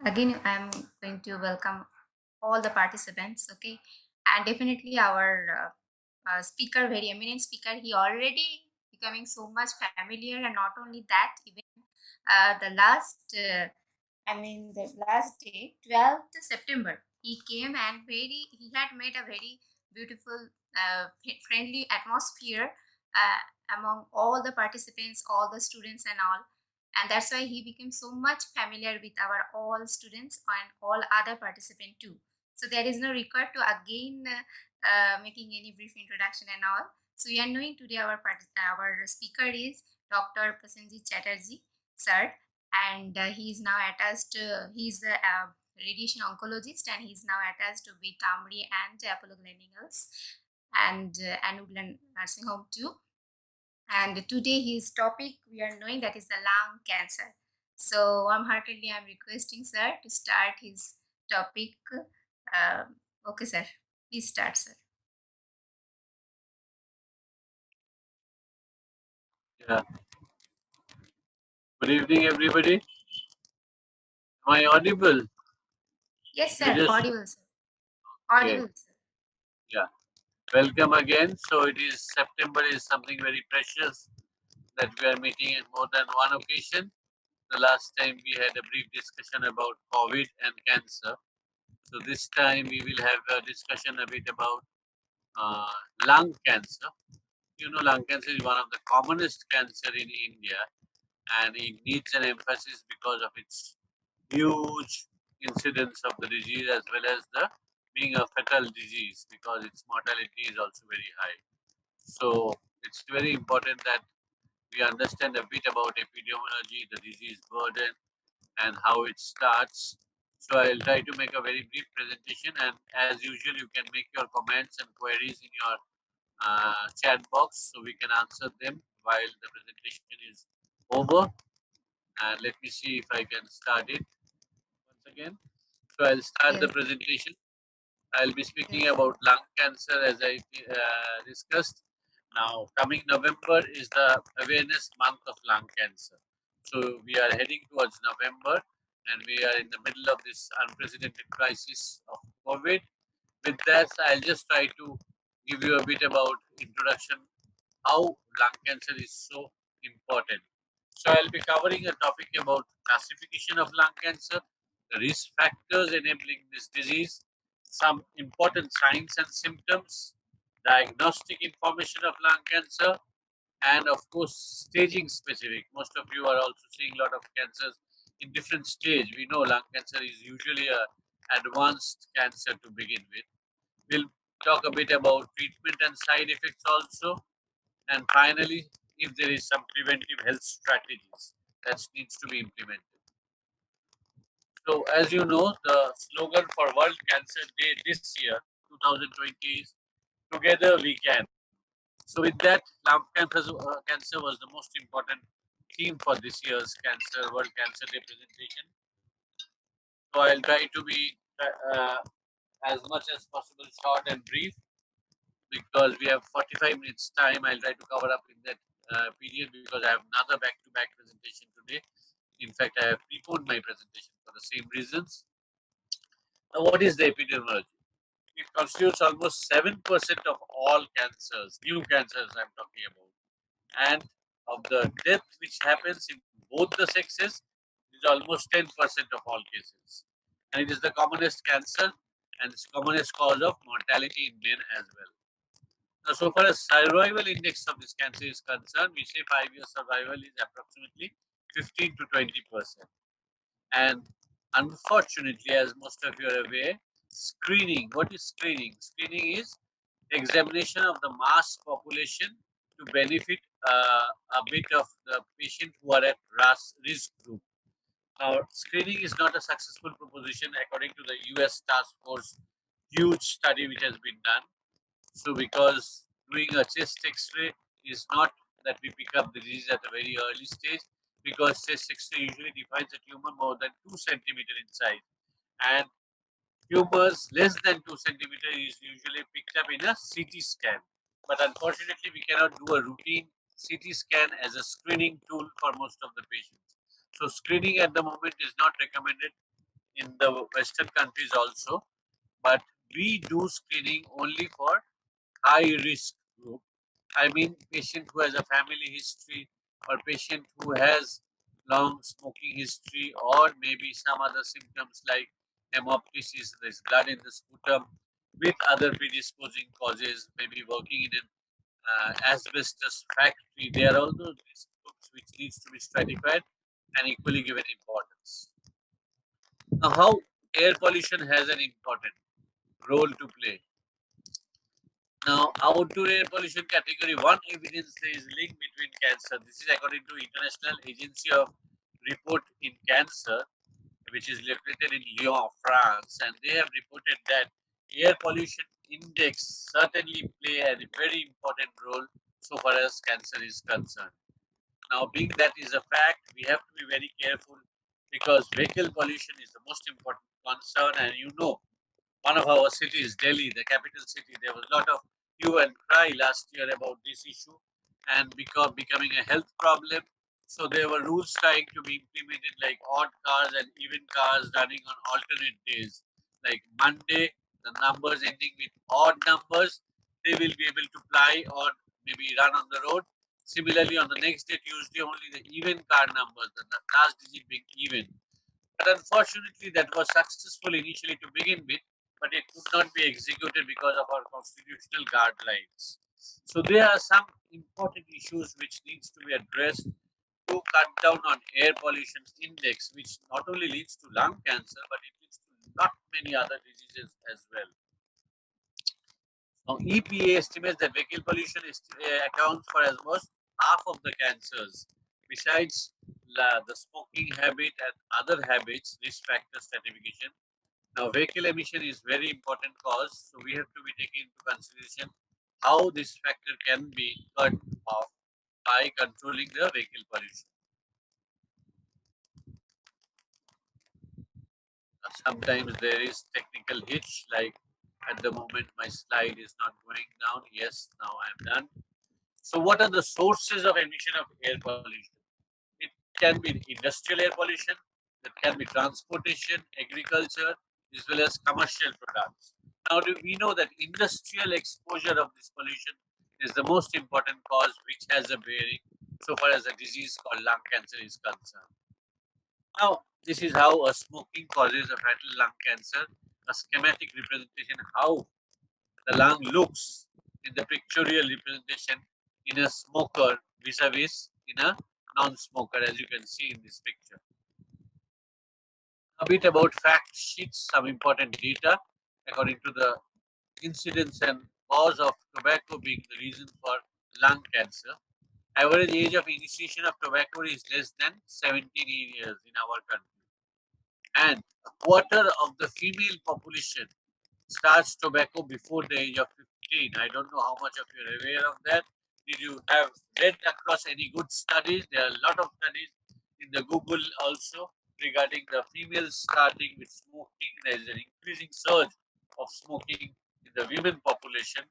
Again, I'm going to welcome all the participants. Okay, and definitely our speaker, very eminent speaker. He already becoming so much familiar, and not only that, even the last, the last day, 12th September, he came and he had made a very beautiful, friendly atmosphere among all the participants, all the students, and all. And that's why he became so much familiar with our all students and all other participants too. So there is no record to again making any brief introduction and all. So we are knowing today our speaker is Dr. Prasenjit Chatterjee, sir, and he is now attached. He's a radiation oncologist, and he's now attached with Tamri and Apollo Clinicals and Woodland Nursing Home too. And today his topic we are knowing that is the lung cancer. So warm-heartedly I'm requesting sir to start his topic. Okay, sir. Please start, sir. Yeah. Good evening, everybody. Am I audible? Yes, You sir. just Audible, sir. okay. Audible, sir. Yeah. Welcome again. So it is September is something very precious that we are meeting in more than one occasion. The last time we had a brief discussion about COVID and cancer. So this time we will have a discussion a bit about uh, lung cancer. You know, lung cancer is one of the commonest cancer in India, and it needs an emphasis because of its huge incidence of the disease as well as the being a fatal disease because its mortality is also very high. So it's very important that we understand a bit about epidemiology, the disease burden, and how it starts. So I'll try to make a very brief presentation, and as usual, you can make your comments and queries in your chat box so we can answer them while the presentation is over. And let me see if I can start it once again. So I'll start the Yes. presentation. I'll be speaking Yes. about lung cancer as I discussed. Now, coming November is the awareness month of lung cancer. So we are heading towards November, and we are in the middle of this unprecedented crisis of COVID. With that, I'll just try to give you a bit about introduction how lung cancer is so important. So I'll be covering a topic about classification of lung cancer, the risk factors enabling this disease, some important signs and symptoms, diagnostic information of lung cancer, and of course staging specific. Most of you are also seeing a lot of cancers in different stage. We know lung cancer is usually a advanced cancer to begin with. We'll talk a bit about treatment and side effects also, and finally, if there is some preventive health strategies that needs to be implemented. So, as you know, the slogan for World Cancer Day this year, 2020, is "Together We Can." So, with that, cancer was the most important theme for this year's World Cancer Day presentation. So, I'll try to be as much as possible short and brief because we have 45 minutes time. I'll try to cover up in that period because I have another back-to-back presentation today. In fact, I have preponed my presentation for the same reasons. Now, what is the epidemiology? It constitutes almost 7% of all cancers, new cancers I'm talking about. And of the death which happens in both the sexes, it is almost 10% of all cases. And it is the commonest cancer and its commonest cause of mortality in men as well. Now, so far as survival index of this cancer is concerned, we say 5 year survival is approximately 15 to 20%. And unfortunately, as most of you are aware, screening. What is screening? Screening is examination of the mass population to benefit a bit of the patient who are at risk group. Now, screening is not a successful proposition according to the US Task Force huge study which has been done. So, because doing a chest X-ray is not that we pick up the disease at a very early stage, because chest X-ray usually defines a tumor more than 2 centimeter in size, and tumors less than 2 centimeter is usually picked up in a CT scan. But unfortunately, we cannot do a routine CT scan as a screening tool for most of the patients. So screening at the moment is not recommended in the Western countries also, but we do screening only for high risk group. I mean, patient who has a family history or patient who has long smoking history or maybe some other symptoms like hemoptysis, there's blood in the sputum with other predisposing causes, maybe working in an asbestos factory. They are all those risk groups which needs to be stratified and equally given importance. Now, how air pollution has an important role to play. Now, outdoor air pollution category one evidence there is link between cancer. This is according to International Agency of Report in Cancer, which is located in Lyon, France, and they have reported that air pollution index certainly play a very important role so far as cancer is concerned. Now, being that is a fact, we have to be very careful because vehicle pollution is the most important concern, and you know one of our cities, Delhi, the capital city, there was a lot of hue and cry last year about this issue and becoming a health problem. So there were rules trying to be implemented like odd cars and even cars running on alternate days. Like Monday, the numbers ending with odd numbers, they will be able to fly or maybe run on the road. Similarly, on the next day, Tuesday, only the even car numbers, the last digit being even. But unfortunately, that was successful initially to begin with, but it could not be executed because of our constitutional guidelines. So there are some important issues which needs to be addressed to cut down on air pollution index, which not only leads to lung cancer, but it leads to not many other diseases as well. Now, EPA estimates that vehicle pollution accounts for almost half of the cancers. Besides the smoking habit and other habits, risk factor stratification. Now, vehicle emission is very important cause, so we have to be taken into consideration how this factor can be cut off by controlling the vehicle pollution. Sometimes there is technical hitch, like at the moment my slide is not going down. Yes, now I am done. So, what are the sources of emission of air pollution? It can be industrial air pollution, that can be transportation, agriculture, as well as commercial products. Now, we know that industrial exposure of this pollution is the most important cause which has a bearing so far as a disease called lung cancer is concerned. Now, this is how a smoking causes a fatal lung cancer, a schematic representation how the lung looks in the pictorial representation in a smoker vis-a-vis in a non-smoker, as you can see in this picture. A bit about fact sheets, some important data according to the incidence and cause of tobacco being the reason for lung cancer. Average age of initiation of tobacco is less than 17 years in our country, and a quarter of the female population starts tobacco before the age of 15. I don't know how much of you are aware of that. Did you have read across any good studies? There are a lot of studies in the Google also regarding the females starting with smoking. There is an increasing surge of smoking in the women population,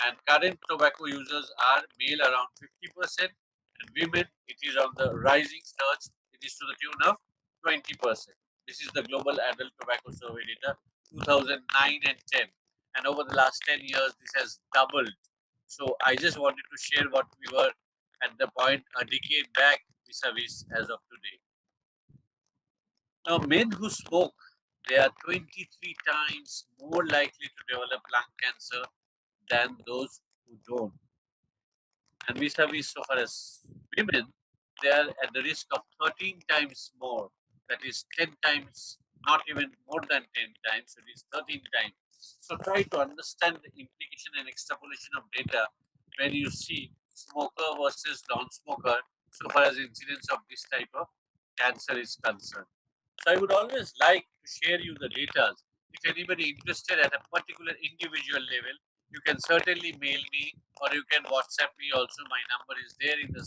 and current tobacco users are male around 50%, and women it is on the rising surge. It is to the tune of 20%. This is the global adult tobacco survey data 2009 and 10, and over the last 10 years this has doubled. So I just wanted to share what we were at the point a decade back vis-a-vis as of today. Now, men who smoke, they are 23 times more likely to develop lung cancer than those who don't. And vis-a-vis so far as women, they are at the risk of 13 times more. That is 10 times, not even more than 10 times, it is 13 times. So try to understand the implication and extrapolation of data when you see smoker versus non-smoker so far as incidence of this type of cancer is concerned. So I would always like to share you the data. If anybody interested at a particular individual level, you can certainly mail me or you can WhatsApp me also. My number is there in the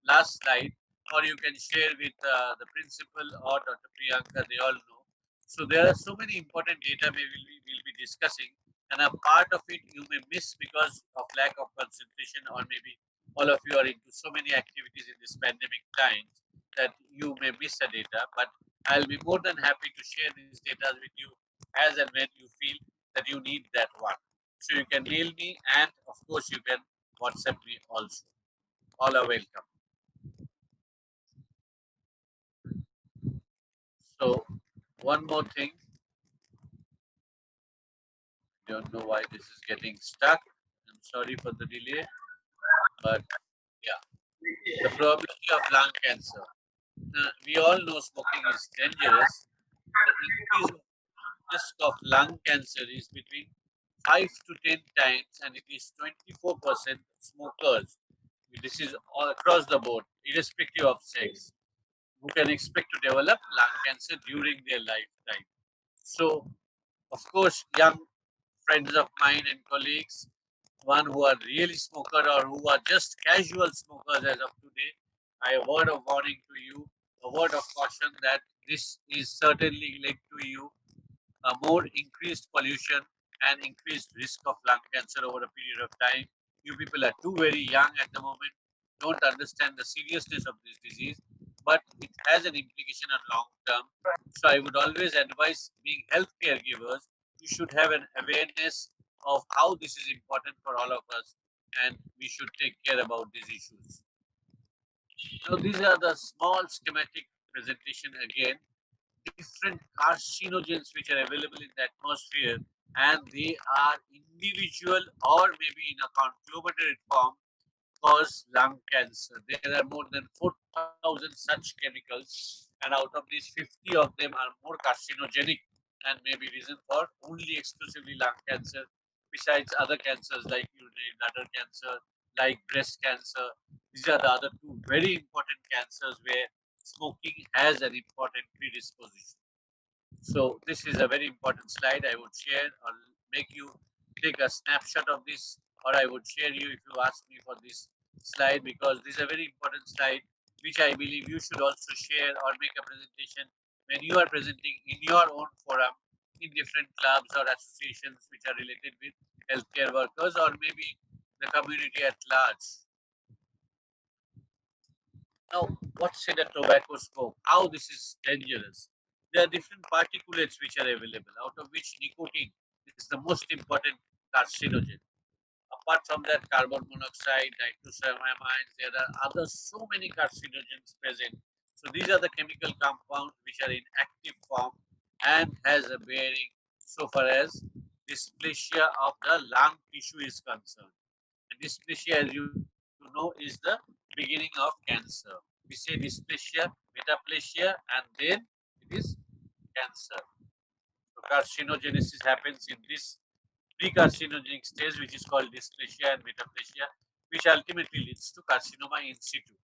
last slide, or you can share with the principal or Dr. Priyanka, they all know. So there are so many important data we will be discussing, and a part of it you may miss because of lack of concentration, or maybe all of you are into so many activities in this pandemic times that you may miss the data. But I'll be more than happy to share these data with you as and when you feel that you need that one. So you can mail me, and of course you can WhatsApp me also. All are welcome. So one more thing, don't know why this is getting stuck. I'm sorry for the delay, but yeah, the probability of lung cancer. We all know smoking is dangerous. The increase of risk of lung cancer is between 5 to 10 times, and it is 24% smokers. This is all across the board, irrespective of sex, who can expect to develop lung cancer during their lifetime. So, of course, young friends of mine and colleagues, one who are really smoker or who are just casual smokers as of today, I a word of warning to you, a word of caution that this is certainly linked to you a more increased pollution and increased risk of lung cancer over a period of time. You people are too very young at the moment, don't understand the seriousness of this disease, but it has an implication on long term. So I would always advise, being health caregivers, you should have an awareness of how this is important for all of us, and we should take care about these issues. So these are the small schematic presentation again, different carcinogens which are available in the atmosphere, and they are individual or maybe in a conglomerated form cause lung cancer. There are more than 4,000 such chemicals, and out of these, 50 of them are more carcinogenic and may be reason for only exclusively lung cancer, besides other cancers like urinary bladder cancer, like breast cancer. These are the other two very important cancers where smoking has an important predisposition. So this is a very important slide. I would share or make you take a snapshot of this, or I would share you if you ask me for this slide, because this is a very important slide which I believe you should also share or make a presentation when you are presenting in your own forum, in different clubs or associations which are related with healthcare workers or maybe the community at large. Now, what's in a tobacco smoke? How this is dangerous? There are different particulates which are available, out of which nicotine is the most important carcinogen. Apart from that, carbon monoxide, nitrosamines, there are other so many carcinogens present. So these are the chemical compounds which are in active form and has a bearing so far as dysplasia of the lung tissue is concerned. And dysplasia, as you know, is the beginning of cancer. We say dysplasia, metaplasia, and then it is cancer. So carcinogenesis happens in this precarcinogenic stage, which is called dysplasia and metaplasia, which ultimately leads to carcinoma in situ.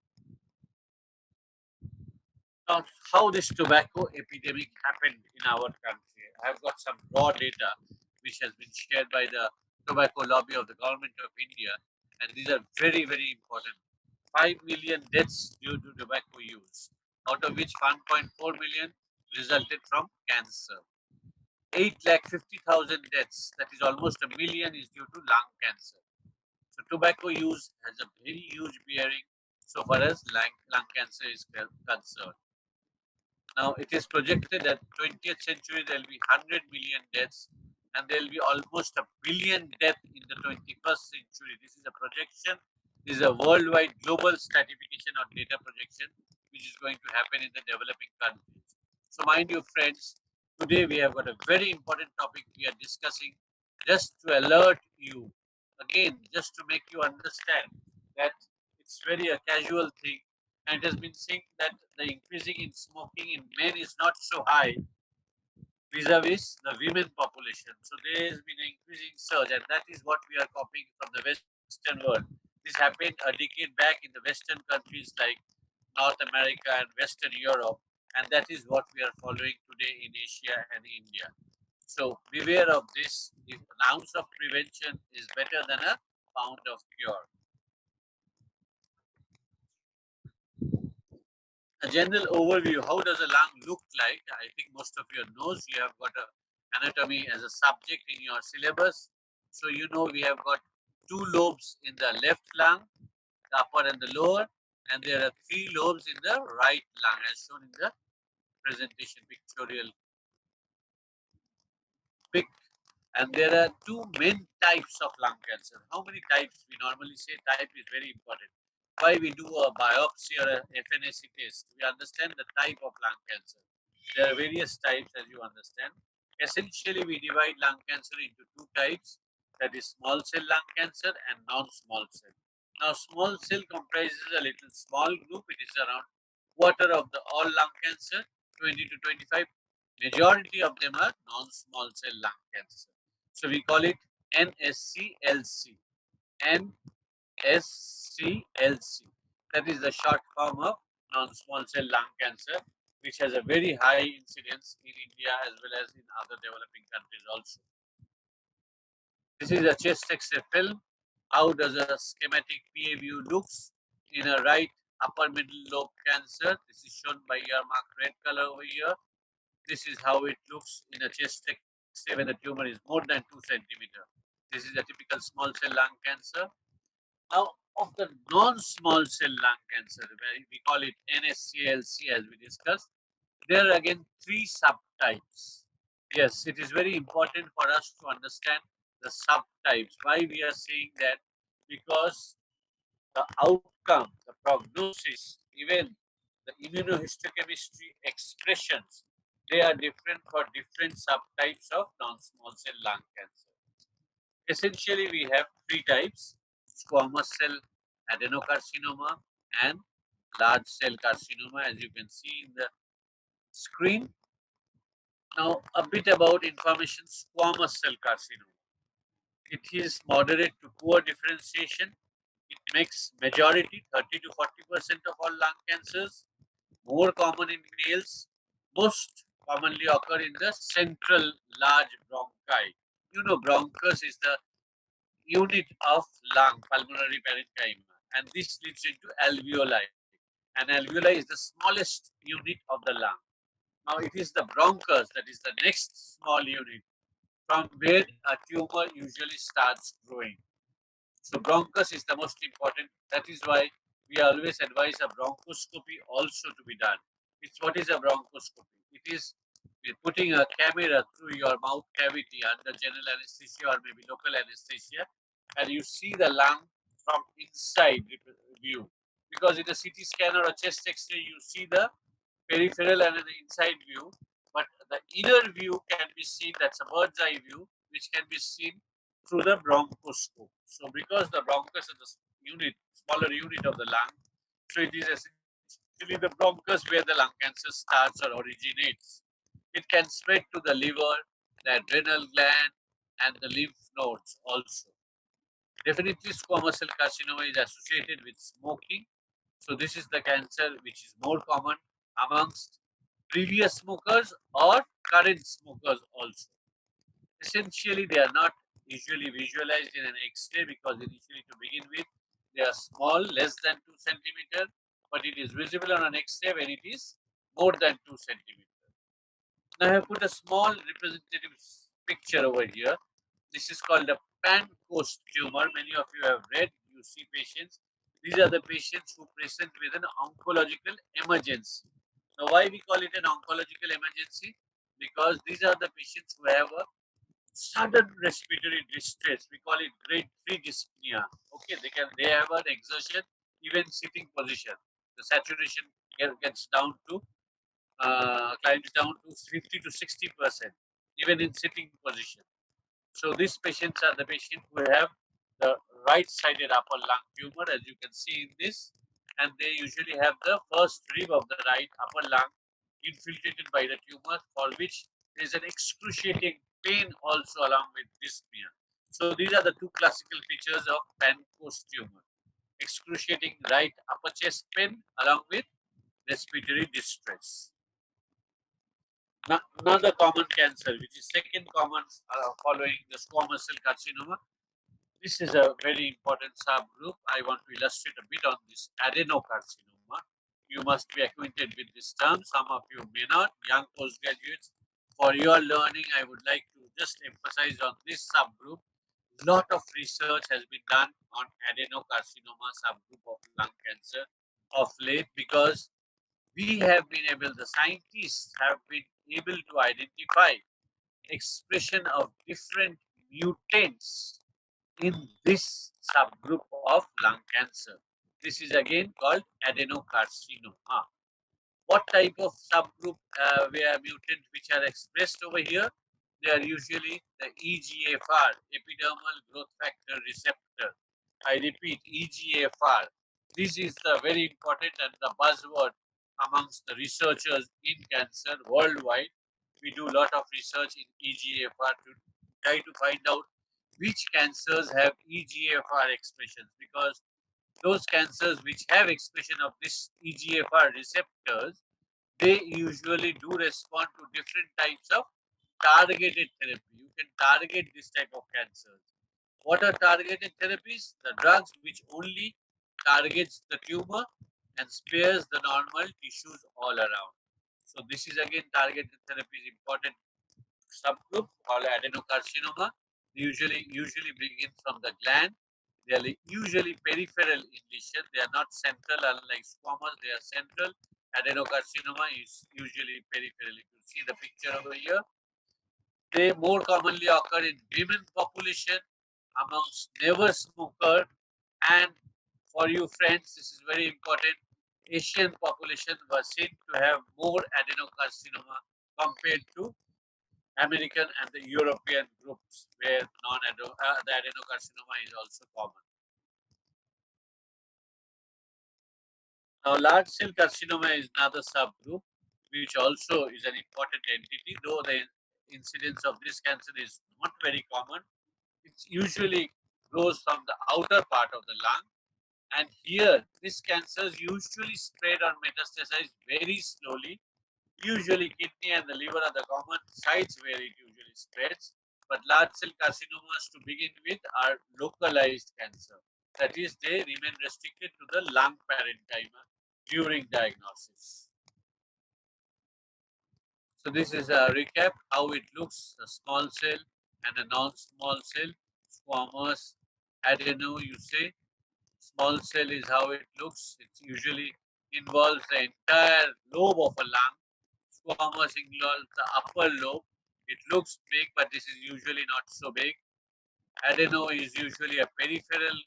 Now, how this tobacco epidemic happened in our country? I have got some raw data which has been shared by the tobacco lobby of the government of India, and these are very, very important. 5 million deaths due to tobacco use, out of which 1.4 million resulted from cancer. 8 lakh 50,000 deaths, that is almost a million, is due to lung cancer. So tobacco use has a very huge bearing so far as lung cancer is concerned. Now it is projected that 20th century there will be 100 million deaths, and there will be almost a billion deaths in the 21st century. This is a projection. This is a worldwide global stratification or data projection which is going to happen in the developing countries. So mind you friends, today we have got a very important topic we are discussing, just to alert you, again just to make you understand that it's very a casual thing, and it has been seen that the increasing in smoking in men is not so high vis-a-vis the women population. So there has been an increasing surge, and that is what we are copying from the Western world. This happened a decade back in the Western countries like North America and Western Europe, and that is what we are following today in Asia and India. So beware of this. If an ounce of prevention is better than a pound of cure. A general overview, how does a lung look like? I think most of you knows you have got a anatomy as a subject in your syllabus. So you know we have got two lobes in the left lung, the upper and the lower, and there are three lobes in the right lung as shown in the presentation, pictorial pic. And there are two main types of lung cancer. How many types? We normally say type is very important. Why we do a biopsy or a FNAC test? We understand the type of lung cancer. There are various types, as you understand. Essentially, we divide lung cancer into two types, that is small cell lung cancer and non-small cell. Now, small cell comprises a little small group. It is around quarter of the all lung cancer, 20 to 25. Majority of them are non-small cell lung cancer. So we call it NSCLC. NSCLC. That is the short form of non-small cell lung cancer, which has a very high incidence in India as well as in other developing countries also. This is a chest X-ray film. How does a schematic PA view looks in a right upper middle lobe cancer? This is shown by earmark red color over here. This is how it looks in a chest X-ray when the tumor is more than 2 centimeter. This is a typical small cell lung cancer. Now, of the non-small cell lung cancer, where we call it NSCLC as we discussed, there are again three subtypes. Yes, it is very important for us to understand the subtypes. Why we are saying that? Because the outcome, the prognosis, even the immunohistochemistry expressions, they are different for different subtypes of non-small cell lung cancer. Essentially, we have three types: squamous cell adenocarcinoma and large cell carcinoma, as you can see in the screen. Now, a bit about information: squamous cell carcinoma. It is moderate to poor differentiation. It makes majority 30 to 40% of all lung cancers. More common in males. Most commonly occur in the central large bronchi. You know, bronchus is the unit of lung, pulmonary parenchyma, and this leads into alveoli. And alveoli is the smallest unit of the lung. Now, it is the bronchus that is the next small unit from where a tumor usually starts growing. So bronchus is the most important. That is why we always advise a bronchoscopy also to be done. It's what is a bronchoscopy? It is putting a camera through your mouth cavity under general anesthesia or maybe local anesthesia, and you see the lung from inside view. Because in a CT scan or a chest X-ray, you see the peripheral and the inside view, but the inner view can be seen. That's a bird's eye view, which can be seen through the bronchoscope. So, because the bronchus is the unit, smaller unit of the lung, so it is essentially the bronchus where the lung cancer starts or originates. It can spread to the liver, the adrenal gland, and the lymph nodes also. Definitely, squamous cell carcinoma is associated with smoking. So, this is the cancer which is more common amongst previous smokers or current smokers also. Essentially, they are not usually visualized in an X-ray because initially to begin with, they are small, less than 2 centimeter, but it is visible on an X-ray when it is more than 2 centimeter. Now, I have put a small representative picture over here. This is called a pan-coast tumor. Many of you have read, you see patients. These are the patients who present with an oncological emergency. Now, why we call it an oncological emergency? Because these are the patients who have a sudden respiratory distress. We call it grade 3 dyspnea. Okay, they have an exertion, even sitting position. The saturation gets down to climbs down to 50 to 60%, even in sitting position. So these patients are the patients who have the right-sided upper lung tumor, as you can see in this, and they usually have the first rib of the right upper lung infiltrated by the tumor, for which there is an excruciating pain also along with dyspnea. So these are the two classical features of Pancoast tumor: excruciating right upper chest pain along with respiratory distress. Another common cancer, which is second common following the squamous cell carcinoma. This is a very important subgroup. I want to illustrate a bit on this adenocarcinoma. You must be acquainted with this term. Some of you may not. Young postgraduates, for your learning, I would like to just emphasize on this subgroup. Lot of research has been done on adenocarcinoma subgroup of lung cancer of late, because we have been able, the scientists have been able to identify expression of different mutants in this subgroup of lung cancer. This is again called adenocarcinoma. What type of subgroup where mutant which are expressed over here? They are usually the EGFR, epidermal growth factor receptor. I repeat, EGFR. This is the very important and the buzzword amongst the researchers in cancer worldwide. We do a lot of research in EGFR to try to find out which cancers have EGFR expressions, because those cancers which have expression of this EGFR receptors, they usually do respond to different types of targeted therapy. You can target this type of cancers. What are targeted therapies? The drugs which only targets the tumor and spares the normal tissues all around. So this is again targeted therapy is important subgroup called adenocarcinoma. Usually begin from the gland. They are usually peripheral in lesion. They are not central, unlike squamous. They are central. Adenocarcinoma is usually peripheral. If you see the picture over here, they more commonly occur in women population, amongst never smoker, and for you friends, this is very important. Asian population was seen to have more adenocarcinoma compared to American and the European groups where the adenocarcinoma is also common. Now, large cell carcinoma is another subgroup, which also is an important entity, though the incidence of this cancer is not very common. It usually grows from the outer part of the lung, and here these cancers usually spread or metastasize very slowly. Usually, kidney and the liver are the common sites where it usually spreads. But large cell carcinomas to begin with are localized cancer. That is, they remain restricted to the lung parenchyma during diagnosis. So this is a recap how it looks: a small cell and a non-small cell, squamous, adeno. You say small cell is how it looks. It usually involves the entire lobe of a lung. Squamous involves the upper lobe. It looks big, but this is usually not so big. Adeno is usually a peripheral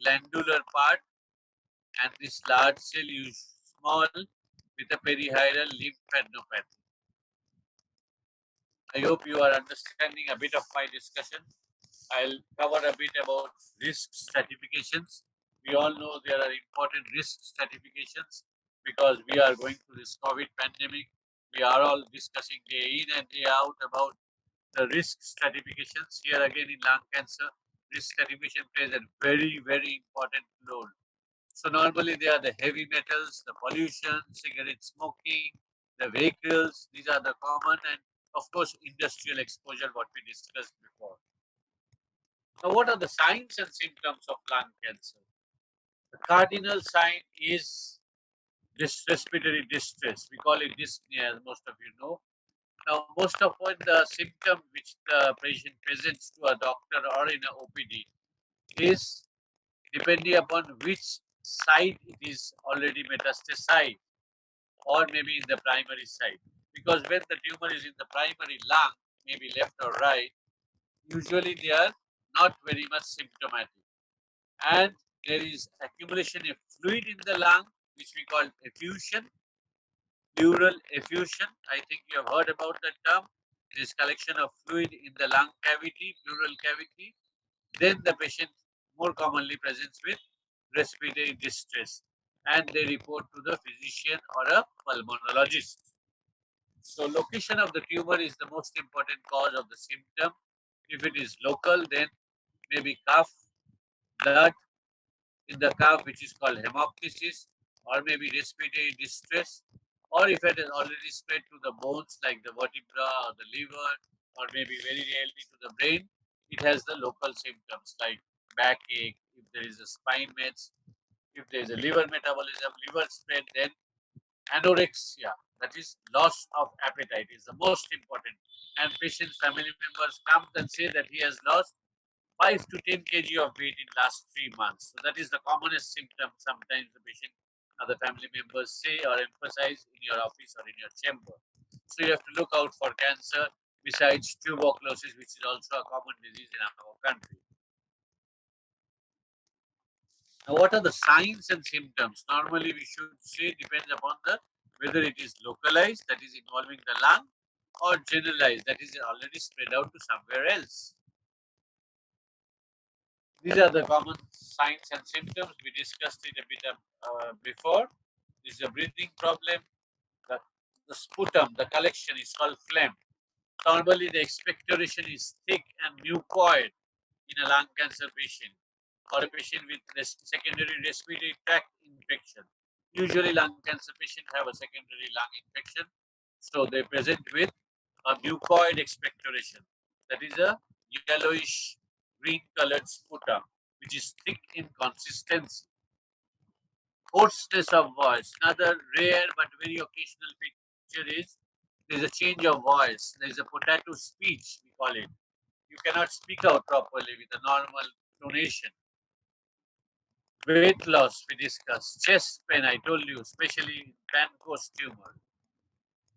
glandular part, and this large cell is small with a perihiral lymphadenopathy. I hope you are understanding a bit of my discussion. I'll cover a bit about risk stratifications. We all know there are important risk stratifications because we are going through this COVID pandemic. We are all discussing day in and day out about the risk stratifications. Here again in lung cancer, risk stratification plays a very, very important role. So normally they are the heavy metals, the pollution, cigarette smoking, the vehicles. These are the common, and of course industrial exposure, what we discussed before. Now, what are the signs and symptoms of lung cancer? The cardinal sign is respiratory distress. We call it dyspnea, as most of you know. Now, most of what the symptom which the patient presents to a doctor or in a OPD is depending upon which side it is already metastasized, or maybe in the primary side. Because when the tumor is in the primary lung, maybe left or right, usually they are not very much symptomatic. And there is accumulation of fluid in the lung, which we call effusion, pleural effusion. I think you have heard about that term. It is collection of fluid in the lung cavity, pleural cavity. Then the patient more commonly presents with respiratory distress, and they report to the physician or a pulmonologist. So location of the tumor is the most important cause of the symptom. If it is local, then maybe cough, blood in the cough, which is called hemoptysis, or maybe respiratory distress, or if it has already spread to the bones like the vertebra or the liver, or maybe very rarely to the brain, it has the local symptoms like backache, if there is a spine mets, if there is a liver metabolism, liver spread, then anorexia, that is loss of appetite, is the most important. And patient's family members come and say that he has lost 5 to 10 kg of weight in last 3 months. So that is the commonest symptom sometimes the patient other family members say or emphasize in your office or in your chamber. So you have to look out for cancer besides tuberculosis, which is also a common disease in our country. Now, what are the signs and symptoms? Normally, we should say depends upon the whether it is localized, that is involving the lung, or generalized, that is already spread out to somewhere else. These are the common signs and symptoms. We discussed it a bit before. This is a breathing problem. The, the sputum, the collection is called phlegm. Normally, the expectoration is thick and mucoid in a lung cancer patient or a patient with secondary respiratory tract infection. Usually, lung cancer patients have a secondary lung infection, so they present with a mucoid expectoration. That is a yellowish green colored sputum, which is thick in consistency. Hoarseness of voice. Another rare but very occasional feature is there is a change of voice. There is a potato speech, we call it. You cannot speak out properly with a normal tonation. Weight loss, we discussed. Chest pain, I told you, especially Pancreas tumor.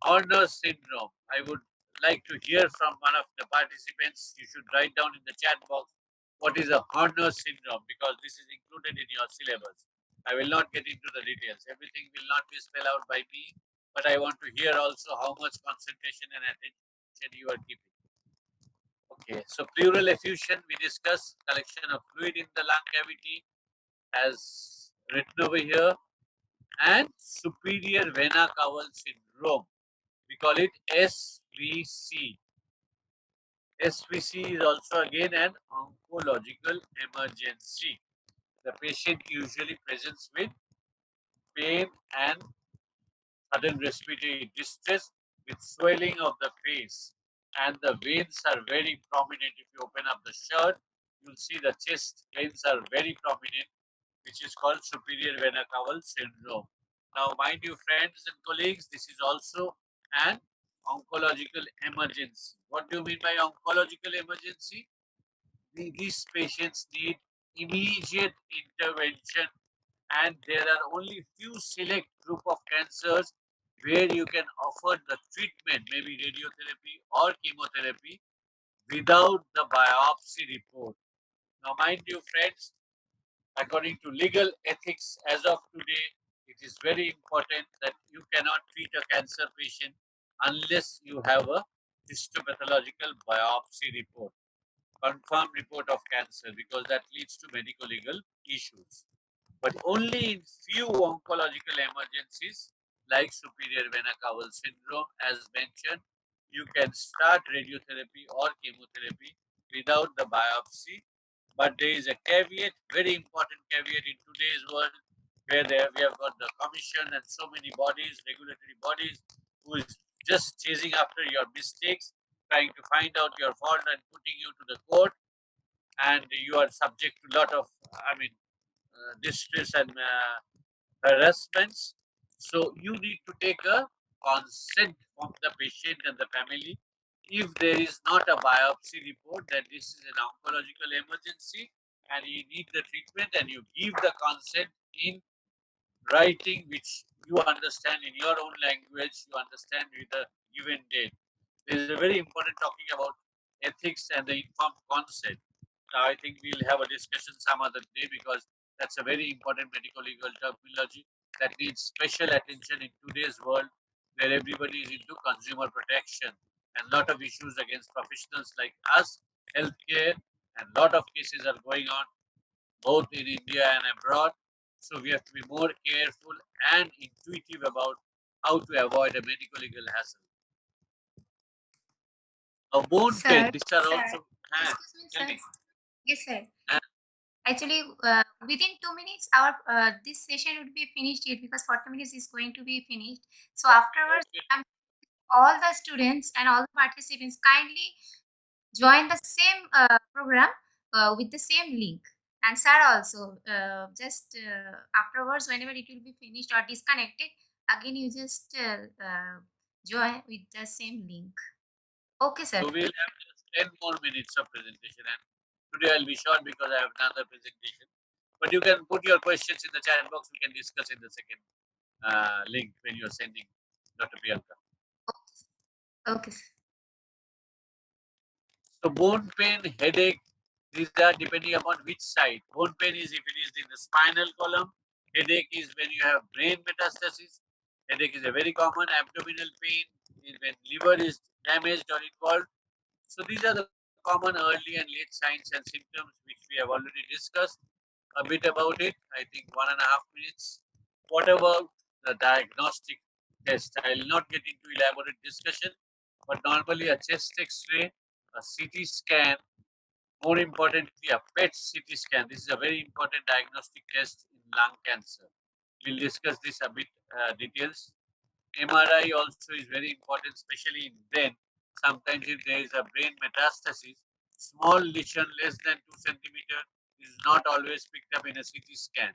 Horner syndrome. I would like to hear from one of the participants. You should write down in the chat box what is a Horner syndrome because this is included in your syllabus. I will not get into the details. Everything will not be spelled out by me, but I want to hear also how much concentration and attention you are keeping. Okay, so pleural effusion, we discussed collection of fluid in the lung cavity as written over here, and superior vena cava syndrome. We call it SVC. SVC is also again an oncological emergency. The patient usually presents with pain and sudden respiratory distress with swelling of the face, and the veins are very prominent. If you open up the shirt, you'll see the chest veins are very prominent, which is called superior vena cava syndrome. Now, mind you, friends and colleagues, this is also an oncological emergency. What do you mean by oncological emergency? These patients need immediate intervention, and there are only few select group of cancers where you can offer the treatment, maybe radiotherapy or chemotherapy, without the biopsy report. Now, mind you, friends, according to legal ethics as of today, it is very important that you cannot treat a cancer patient unless you have a histopathological biopsy report, confirmed report of cancer, because that leads to medical legal issues. But only in few oncological emergencies like superior vena cava syndrome, as mentioned, you can start radiotherapy or chemotherapy without the biopsy. But there is a caveat, very important caveat in today's world, where we have got the commission and so many bodies, regulatory bodies, who is just chasing after your mistakes, trying to find out your fault and putting you to the court, and you are subject to a lot of, distress and harassments. So you need to take a consent from the patient and the family. If there is not a biopsy report that this is an oncological emergency and you need the treatment, and you give the consent in writing, which you understand in your own language, you understand with a given date. This is a very important talking about ethics and the informed consent. Now, I think we'll have a discussion some other day because that's a very important medical legal terminology that needs special attention in today's world where everybody is into consumer protection and lot of issues against professionals like us, healthcare, and lot of cases are going on both in India and abroad. So we have to be more careful and intuitive about how to avoid a medical legal hassle. A bone pain, Sir, these are also, excuse me, tell sir. me, Yes, sir. uh, Actually, within 2 minutes, our this session would be finished here because 40 minutes is going to be finished. So afterwards, okay. all the students and all the participants kindly join the same program with the same link. And sir also, just afterwards, whenever it will be finished or disconnected, again you just join with the same link. Okay, sir. So we'll have just 10 more minutes of presentation, and today I'll be short because I have another presentation. But you can put your questions in the chat box. We can discuss in the second link when you're sending, Dr. Priyanka. Okay, sir. So bone pain, headache, these are depending upon which side. Bone pain is if it is in the spinal column. Headache is when you have brain metastasis. Headache is a very common. Abdominal pain is when liver is damaged or involved. So these are the common early and late signs and symptoms which we have already discussed a bit about it. I think 1.5 minutes. What about the diagnostic test? I will not get into elaborate discussion, but normally a chest X-ray, a CT scan, more importantly, a PET CT scan. This is a very important diagnostic test in lung cancer. We'll discuss this a bit details. MRI also is very important, especially in brain. Sometimes if there is a brain metastasis, small lesion less than 2 centimeter is not always picked up in a CT scan.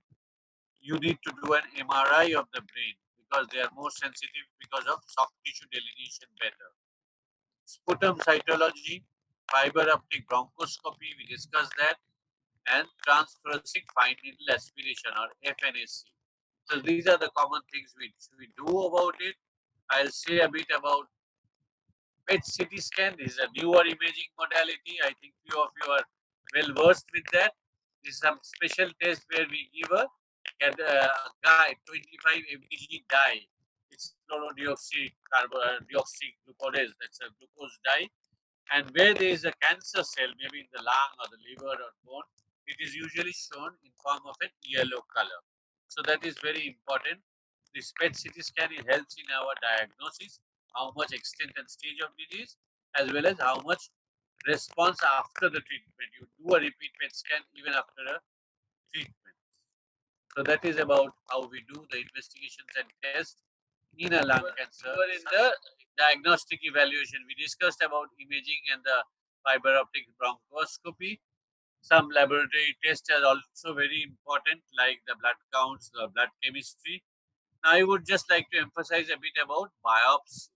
You need to do an MRI of the brain because they are more sensitive because of soft tissue delineation better. Sputum cytology, fiber optic bronchoscopy, we discussed that, and transthoracic fine needle aspiration or FNAC. So these are the common things which we do about it. I'll say a bit about PET CT scan. This is a newer imaging modality. I think few of you are well versed with that. This is some special test where we give a dye, 25 mg dye. It's deoxyglucose. That's a glucose dye. And where there is a cancer cell, maybe in the lung or the liver or bone, it is usually shown in form of a yellow color. So that is very important. This PET CT scan it helps in our diagnosis, how much extent and stage of disease, as well as how much response after the treatment. You do a repeat PET scan even after a treatment. So that is about how we do the investigations and tests in a lung cancer. In the diagnostic evaluation, we discussed about imaging and the fiber optic bronchoscopy. Some laboratory tests are also very important, like the blood counts, the blood chemistry. Now, I would just like to emphasize a bit about biopsy.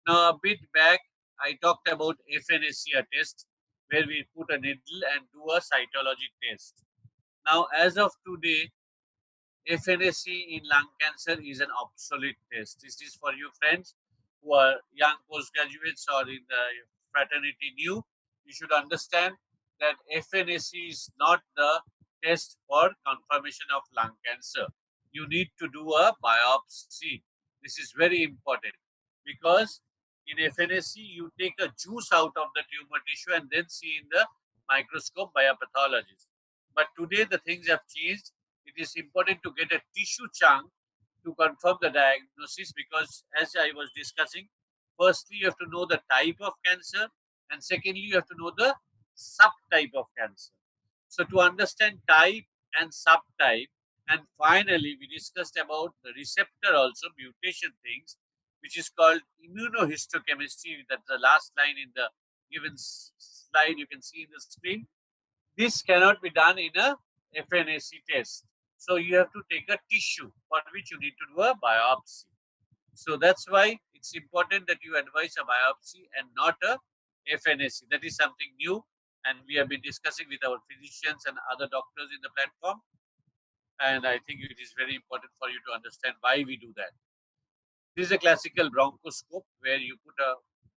Now, a bit back, I talked about FNAC test, where we put a needle and do a cytology test. Now, as of today, FNAC in lung cancer is an obsolete test. This is for you friends who are young postgraduates or in the fraternity new. You should understand that FNAC is not the test for confirmation of lung cancer. You need to do a biopsy. This is very important because in FNAC you take a juice out of the tumor tissue and then see in the microscope by a pathologist. But today the things have changed. It is important to get a tissue chunk to confirm the diagnosis because, as I was discussing, firstly, you have to know the type of cancer, and secondly, you have to know the subtype of cancer. So, to understand type and subtype, and finally, we discussed about the receptor also, mutation things, which is called immunohistochemistry. That's the last line in the given slide you can see in the screen. This cannot be done in a FNAC test. So you have to take a tissue for which you need to do a biopsy. So that's why it's important that you advise a biopsy and not a FNAC. That is something new, and we have been discussing with our physicians and other doctors in the platform. And I think it is very important for you to understand why we do that. This is a classical bronchoscope where you put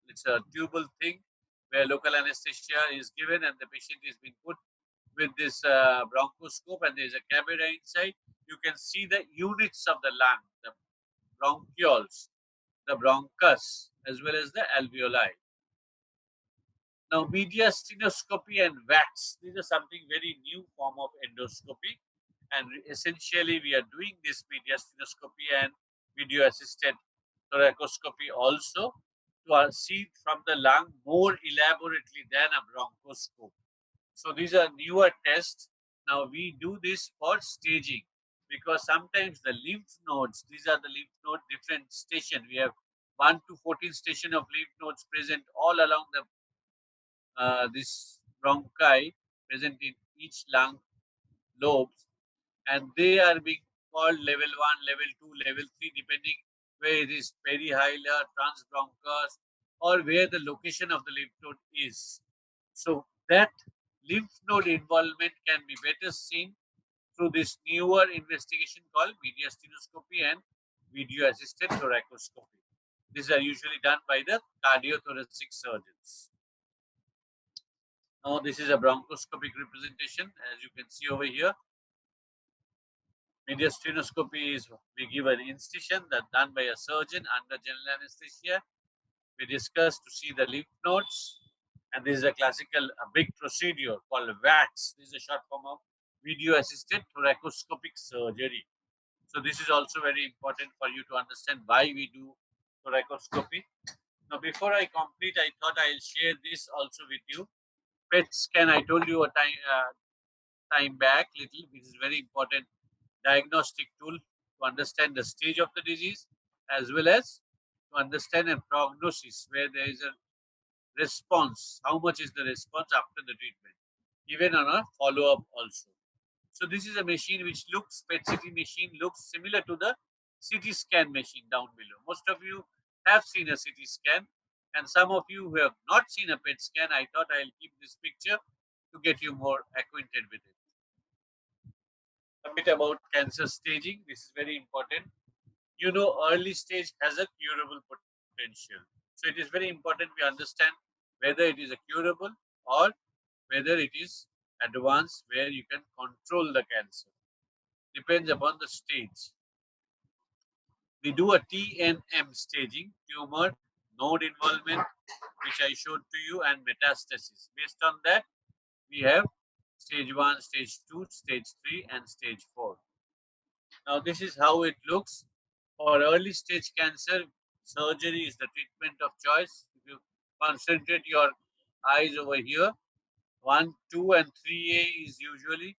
it's a tubal thing where local anesthesia is given and the patient is being put with this bronchoscope and there is a camera inside. You can see the units of the lung, the bronchioles, the bronchus, as well as the alveoli. Now, mediastinoscopy and VATS, these are something very new form of endoscopy. And essentially, we are doing this mediastinoscopy and video-assisted thoracoscopy also to see from the lung more elaborately than a bronchoscope. So these are newer tests. Now we do this for staging because sometimes the lymph nodes, these are the lymph node different station. We have 1 to 14 station of lymph nodes present all along the this bronchi present in each lung lobes, and they are being called level 1, level 2, level 3, depending where it is perihilar, transbronchus, or where the location of the lymph node is. So that lymph node involvement can be better seen through this newer investigation called mediastinoscopy and video-assisted thoracoscopy. These are usually done by the cardiothoracic surgeons. Now, this is a bronchoscopic representation, as you can see over here. Mediastinoscopy is we give an incision that's done by a surgeon under general anesthesia. We discuss to see the lymph nodes, and this is a classical big procedure called VATS. This is a short form of video assisted thoracoscopic surgery. So this is also very important for you to understand why we do thoracoscopy. Now, before I complete, I thought I'll share this also with you. PET scan, I told you a time back little. This is very important diagnostic tool to understand the stage of the disease, as well as to understand a prognosis where there is a response. How much is the response after the treatment? Even on a follow-up also. So this is a machine which looks, PET-CT machine looks similar to the CT scan machine down below. Most of you have seen a CT scan, and some of you who have not seen a PET scan, I thought I'll keep this picture to get you more acquainted with it. A bit about cancer staging. This is very important. You know, early stage has a curable potential. So it is very important we understand whether it is a curable or whether it is advanced where you can control the cancer. Depends upon the stage. We do a T&M staging, tumor, node involvement, which I showed to you, and metastasis. Based on that, we have stage 1, stage 2, stage 3, and stage 4. Now, this is how it looks. For early stage cancer, surgery is the treatment of choice. If you concentrate your eyes over here, 1, 2, and 3A is usually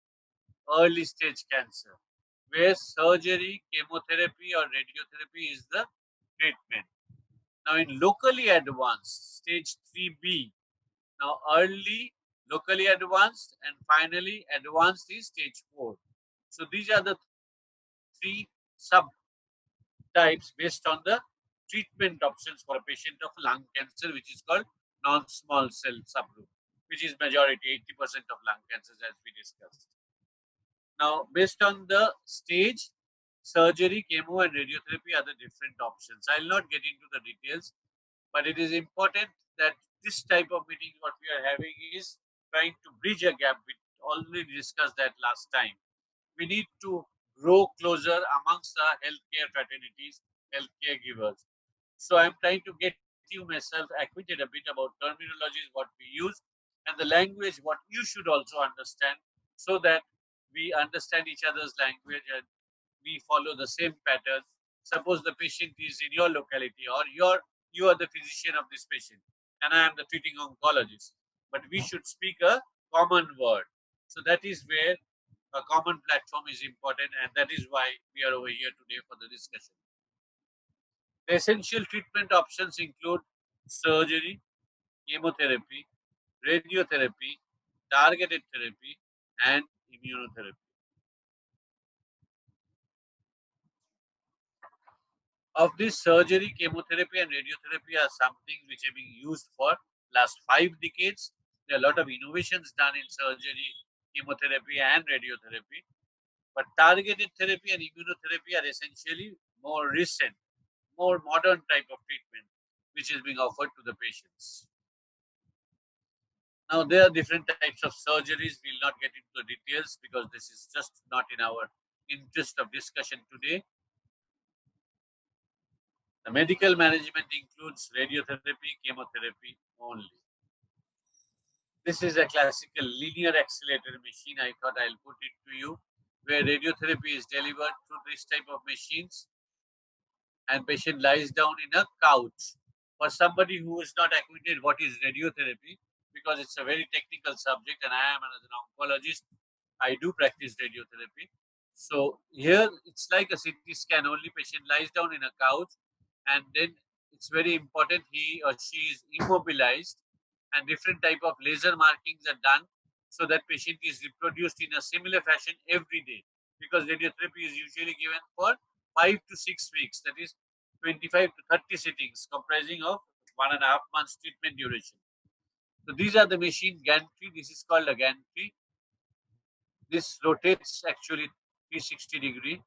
early stage cancer, where surgery, chemotherapy, or radiotherapy is the treatment. Now, in locally advanced, stage 3B, now early, locally advanced, and finally advanced is stage 4. So, these are the three subtypes based on the treatment options for a patient of lung cancer, which is called non-small cell subgroup, which is majority, 80% of lung cancers, as we discussed. Now, based on the stage, surgery, chemo, and radiotherapy are the different options. I'll not get into the details, but it is important that this type of meeting, what we are having, is trying to bridge a gap. We already discussed that last time. We need to grow closer amongst the healthcare fraternities, healthcare givers. So I'm trying to get you myself acquainted a bit about terminologies, what we use, and the language, what you should also understand, so that we understand each other's language and we follow the same patterns. Suppose the patient is in your locality, or you are the physician of this patient, and I am the treating oncologist. But we should speak a common word. So that is where a common platform is important, and that is why we are over here today for the discussion. The essential treatment options include surgery, chemotherapy, radiotherapy, targeted therapy, and immunotherapy. Of this, surgery, chemotherapy, and radiotherapy are some things which have been used for last 5 decades. There are a lot of innovations done in surgery, chemotherapy, and radiotherapy. But targeted therapy and immunotherapy are essentially more recent, more modern type of treatment which is being offered to the patients. Now, there are different types of surgeries. We'll not get into the details because this is just not in our interest of discussion today. The medical management includes radiotherapy, chemotherapy only. This is a classical linear accelerator machine. I thought I'll put it to you, where radiotherapy is delivered through this type of machines, and patient lies down in a couch. For somebody who is not acquainted what is radiotherapy, because it's a very technical subject, and I am as an oncologist, I do practice radiotherapy. So here it's like a CT scan, only patient lies down in a couch, and then it's very important he or she is immobilized, and different type of laser markings are done so that patient is reproduced in a similar fashion every day, because radiotherapy is usually given for 5 to 6 weeks, that is 25 to 30 sittings comprising of 1.5 months treatment duration. So these are the machine gantry. This is called a gantry. This rotates actually 360-degree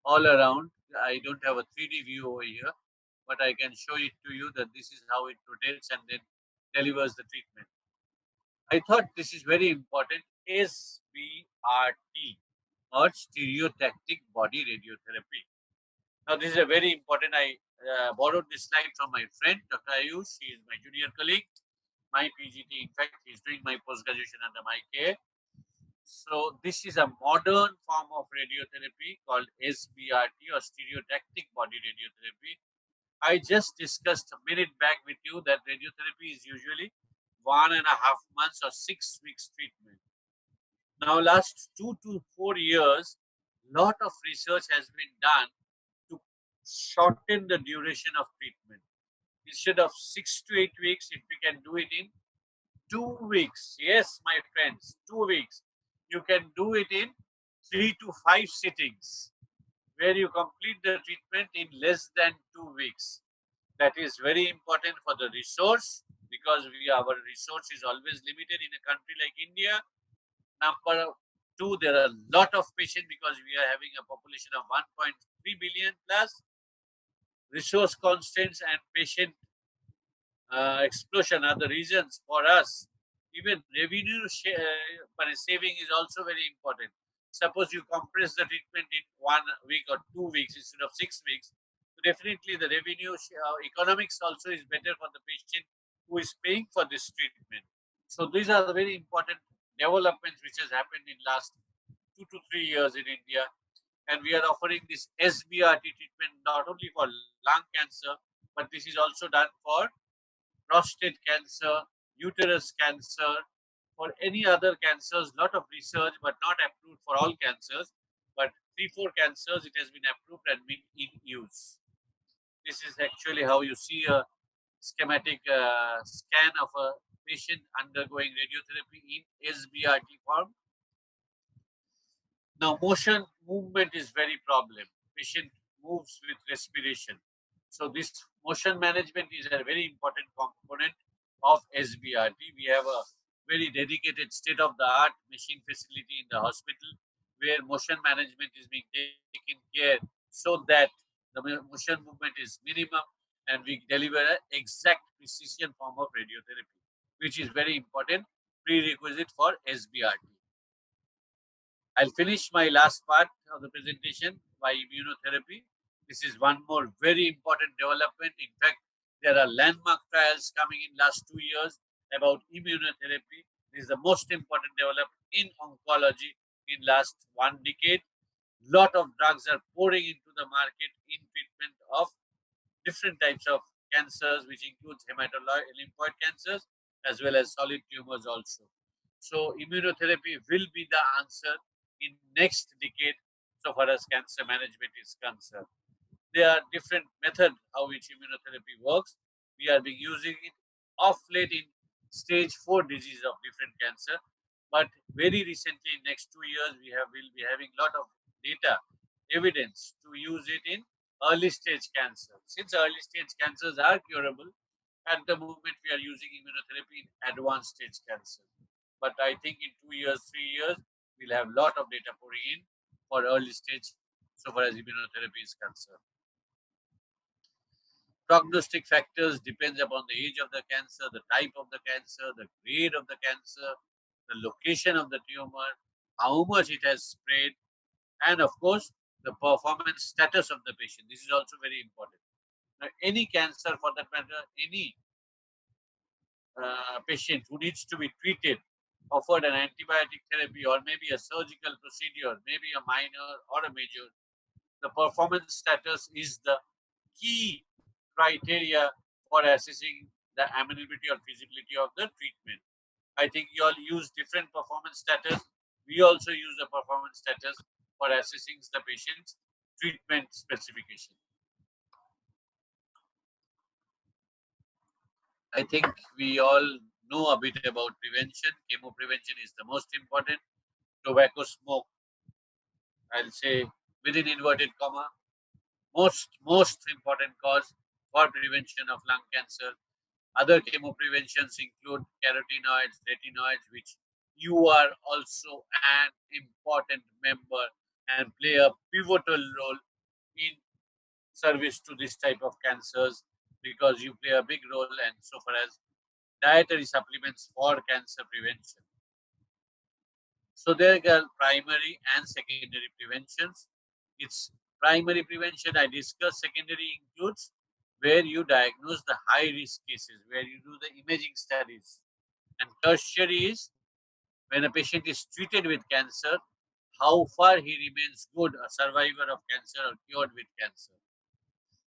all around. I don't have a 3D view over here, but I can show it to you that this is how it rotates and then delivers the treatment. I thought this is very important. SBRT, or stereotactic body radiotherapy. Now, this is a very important. I borrowed this slide from my friend, Dr. Ayush. He is my junior colleague, my PGT. In fact, he is doing my post graduation under my care. So, this is a modern form of radiotherapy called SBRT, or stereotactic body radiotherapy. I just discussed a minute back with you that radiotherapy is usually 1.5 months or 6 weeks treatment. Now, last 2 to 4 years, lot of research has been done to shorten the duration of treatment. Instead of 6 to 8 weeks, if we can do it in 2 weeks, yes, my friends, 2 weeks, you can do it in 3 to 5 sittings, where you complete the treatment in less than 2 weeks. That is very important for the resource, because our resource is always limited in a country like India. Number two, there are a lot of patients because we are having a population of 1.3 billion plus. Resource constraints and patient explosion are the reasons for us. Even revenue saving is also very important. Suppose you compress the treatment in 1 week or 2 weeks instead of 6 weeks, so definitely the revenue economics also is better for the patient who is paying for this treatment. So these are the very important developments which has happened in last 2 to 3 years in India, and we are offering this SBRT treatment not only for lung cancer, but this is also done for prostate cancer, uterus cancer, for any other cancers. Lot of research, but not approved for all cancers. But 3, 4 cancers, it has been approved and been in use. This is actually how you see a schematic scan of a patient undergoing radiotherapy in SBRT form. Now, motion movement is very problem. Patient moves with respiration. So this motion management is a very important component of SBRT. We have a very dedicated state-of-the-art machine facility in the hospital where motion management is being taken care so that the motion movement is minimum and we deliver an exact precision form of radiotherapy, which is very important prerequisite for SBRT. I'll finish my last part of the presentation by immunotherapy. This is one more very important development. In fact, there are landmark trials coming in last 2 years about immunotherapy. This is the most important development in oncology in last 1 decade. Lot of drugs are pouring into the market in treatment of different types of cancers, which includes hematolymphoid cancers as well as solid tumors also. So immunotherapy will be the answer in next decade so far as cancer management is concerned. There are different methods how which immunotherapy works. We are being using it off late in stage 4 disease of different cancer, but very recently in next 2 years will be having lot of data evidence to use it in early stage cancer. Since early stage cancers are curable, at the moment we are using immunotherapy in advanced stage cancer. But I think in 2 years, 3 years, we'll have lot of data pouring in for early stage so far as immunotherapy is concerned. Prognostic factors depends upon the age of the cancer, the type of the cancer, the grade of the cancer, the location of the tumor, how much it has spread, and of course, the performance status of the patient. This is also very important. Now, any cancer for that matter, any patient who needs to be treated, offered an antibiotic therapy or maybe a surgical procedure, maybe a minor or a major, the performance status is the key criteria for assessing the amenability or feasibility of the treatment. I think you all use different performance status. We also use the performance status for assessing the patient's treatment specification. I think we all know a bit about prevention. Chemo prevention is the most important. Tobacco smoke, I'll say within inverted comma, most important cause for prevention of lung cancer. Other chemo preventions include carotenoids, retinoids, which you are also an important member and play a pivotal role in service to this type of cancers, because you play a big role and so far as dietary supplements for cancer prevention. So there are primary and secondary preventions. It's primary prevention I discussed. Secondary includes where you diagnose the high risk cases, where you do the imaging studies. And tertiary is when a patient is treated with cancer, how far he remains good, a survivor of cancer or cured with cancer.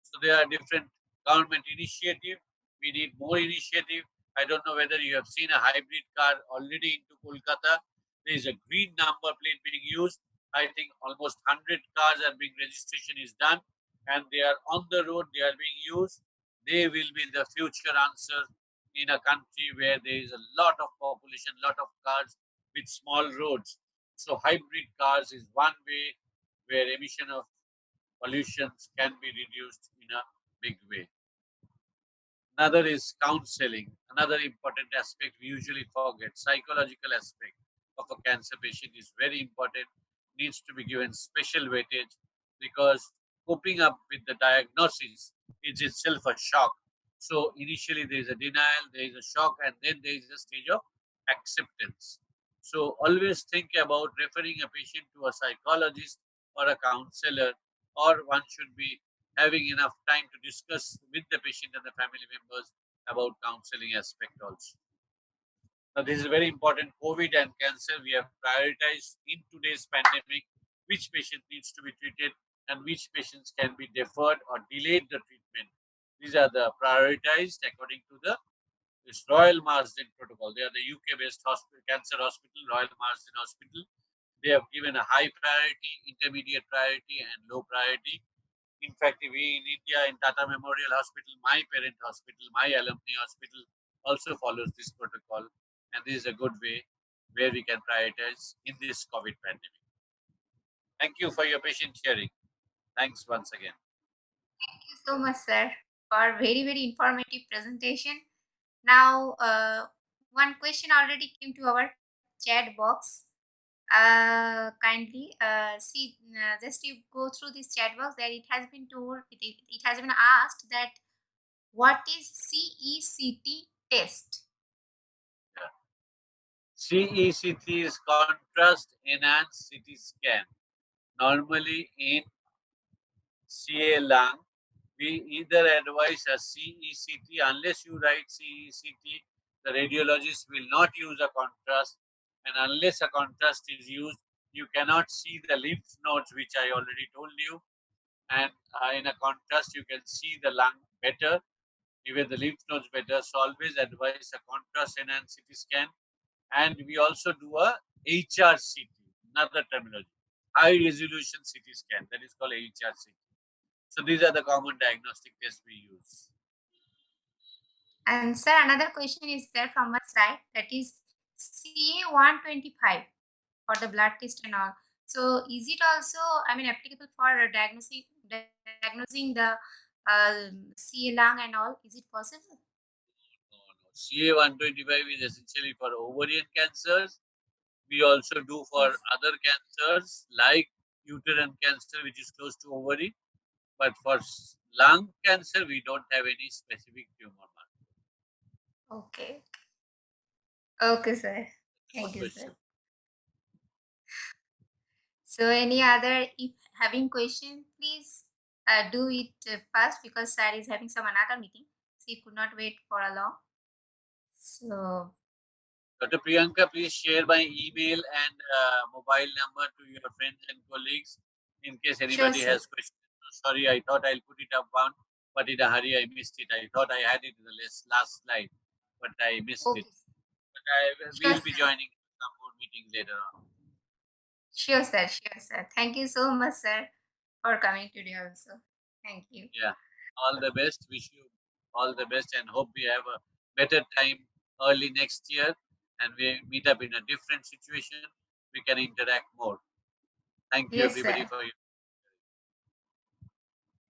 So there are different government initiative. We need more initiative. I don't know whether you have seen a hybrid car already into Kolkata. There is a green number plate being used. I think almost 100 cars are being registration is done, and they are on the road. They are being used. They will be the future answer in a country where there is a lot of population, lot of cars with small roads. So hybrid cars is one way where emission of pollutions can be reduced in a big way. Another is counseling. Another important aspect we usually forget. Psychological aspect of a cancer patient is very important, needs to be given special weightage, because coping up with the diagnosis is itself a shock. So initially there is a denial, there is a shock, and then there is a stage of acceptance. So always think about referring a patient to a psychologist or a counselor, or one should be having enough time to discuss with the patient and the family members about counseling aspect also. Now, this is very important. COVID and cancer, we have prioritized in today's pandemic which patient needs to be treated and which patients can be deferred or delayed the treatment. These are the prioritized according to the this Royal Marsden protocol. They are the UK-based hospital, cancer hospital, Royal Marsden Hospital. They have given a high priority, intermediate priority, and low priority. In fact, we in India, in Tata Memorial Hospital, my parent hospital, my alumni hospital, also follows this protocol. And this is a good way where we can prioritize in this COVID pandemic. Thank you for your patient hearing. Thanks once again. Thank you so much, sir, for very informative presentation. Now, one question already came to our chat box. Kindly see, just you go through this chat box that it has been told, it has been asked that what is CECT test? Yeah. CECT is contrast enhanced CT scan. Normally in CA lung, we either advise a CECT. Unless you write CECT, the radiologist will not use a contrast, and unless a contrast is used, you cannot see the lymph nodes, which I already told you. And in a contrast, you can see the lung better, even the lymph nodes better. So always advise a contrast enhanced CT scan. And we also do a HRCT, another terminology, high resolution CT scan, that is called HRCT. So these are the common diagnostic tests we use. And sir, another question is there from my side, that is CA 125 for the blood test and all. So is it also, I mean, applicable for diagnosing the CA lung and all? Is it possible? No, no. CA125 is essentially for ovarian cancers. We also do for Yes. other cancers like uterine cancer, which is close to ovary. But for lung cancer, we don't have any specific tumor marker. Okay. Okay, sir. Good Thank you, question. sir. So any other, if having question, please do it fast because sir is having some another meeting. So he could not wait for a long. So Dr. Priyanka, please share my email and mobile number to your friends and colleagues in case sure, anybody sir. has questions. So sorry, I thought I'll put it up one, but in a hurry I missed it. I thought I had it in the last slide, but I missed it. Okay. But Sure, we'll be sir. joining some more meetings later on. Sure, sir. Sure, sir. Thank you so much, sir, for coming today also. Thank you. Yeah, all the best. Wish you all the best and hope we have a better time early next year and we meet up in a different situation. We can interact more. Thank you Yes, everybody sir. for your.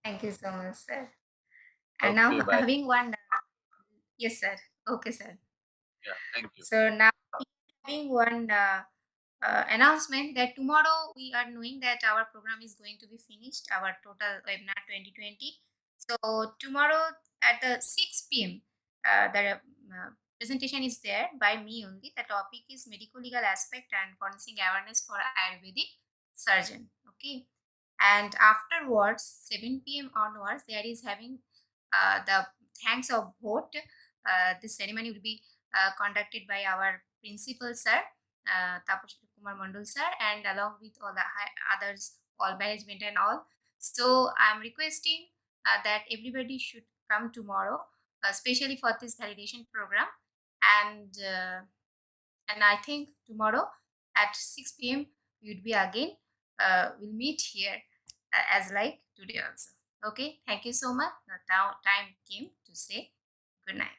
Thank you so much, sir. And Okay, now bye. having one. Yes, sir. Okay, sir. Yeah, thank you. So now having one announcement that tomorrow we are knowing that our program is going to be finished, our total webinar 2020. So tomorrow at the 6 p.m., the presentation is there by me only. The topic is medical legal aspect and forensic awareness for Ayurvedic surgeon. Okay. And afterwards, 7 p.m. onwards, there is having the thanks of vote. This ceremony will be conducted by our principal sir, Tapas Kumar Mandal sir, and along with all the others, all management and all. So I'm requesting that everybody should come tomorrow, especially for this validation program. And I think tomorrow at 6 p.m. we would be again. We'll meet here as like today also. Okay, thank you so much. Now time came to say good night.